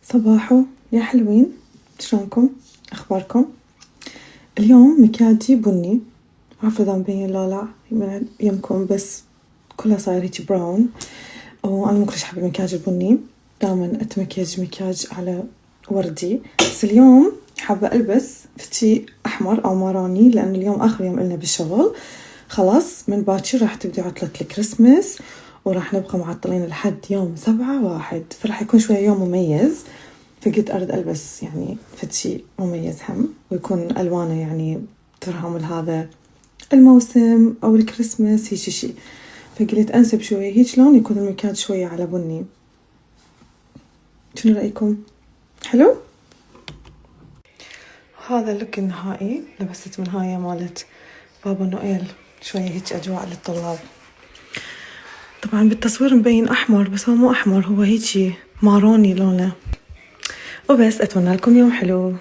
صباحو يا حلوين، شلونكم؟ اخباركم؟ اليوم مكياجي بني، عارفة اذا مبين لا لا من يمكم، بس كلها صاير هيجي براون. وانا مو كلش احب المكياج البني، دائما اتمكيج مكياج على وردي، بس اليوم حابة البس فتشي احمر او ماروني، لان اليوم اخر يوم النا بالشغل، خلاص من باكر راح تبدي عطلة الكريسماس وراح نبقى معطلين لحد يوم 7/1، فراح يكون شوية يوم مميز. فقلت أرد ألبس يعني فتشي مميز هم، ويكون ألوانه يعني ترهم لهذا الموسم أو الكريسماس هيجي شي. فقلت أنسب شوية هيج لون يكون المكياج شوية على بني. شنو رأيكم؟ حلو؟ هذا اللوك النهائي، لبست من هاي مالت بابا نويل، شوية هيج أجواء للطلاب. طبعا بالتصوير مبين أحمر، بس هو مو أحمر، هو هيجي ماروني لونه. وبس أتمنى لكم يوم حلو.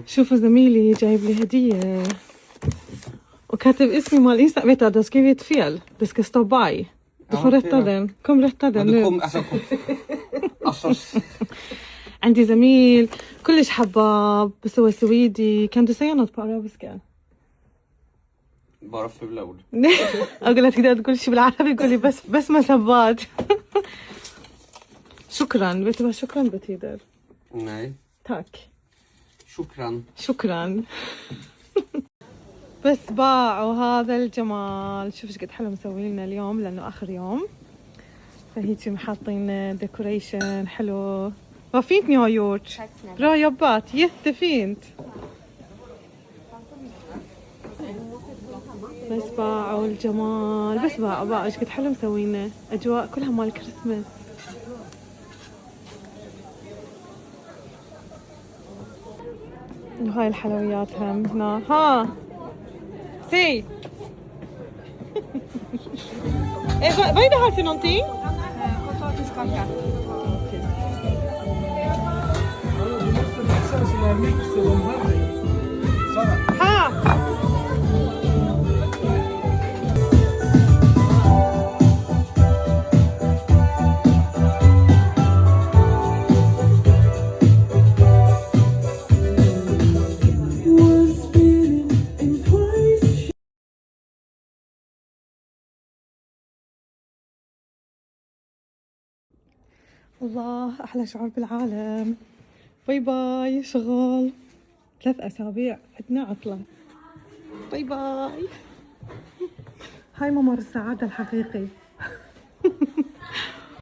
شوفوا زميلي جايب لي هدية وكاتب اسمي مال انستا. Vet du, det har skrivit fel. Det ska stå by. Du får rätta den. Kom rätta den nu. عندي زميل كلش حباب بس هو سويدي، كان säga något på arabiska. bara fula ord. اقول لك تقدر تقول شي بالعربي، يقول لي بس مسبات. شكرا. vet du vad شكرا betyder؟ Nej. tack. شكرا. بس باعوا هذا الجمال. شوف ايش قد حلو مسوي لنا اليوم لانه اخر يوم، فهيجي محاطين ديكوريشن حلو. Vad fint ni har gjort. Bra jobbat, jättefint. بس باعوا الجمال، بس باعوا ايش قد حلو مسوينا، اجواء كلها مال كريسماس. وهاي الحلويات هم هنا. ها سي vad är det här för någonting? Potatiskaka. Ha! الله أحلى شعور بالعالم. باي باي شغل 3 أسابيع عندنا عطلة. باي باي. هاي ممر السعادة الحقيقي.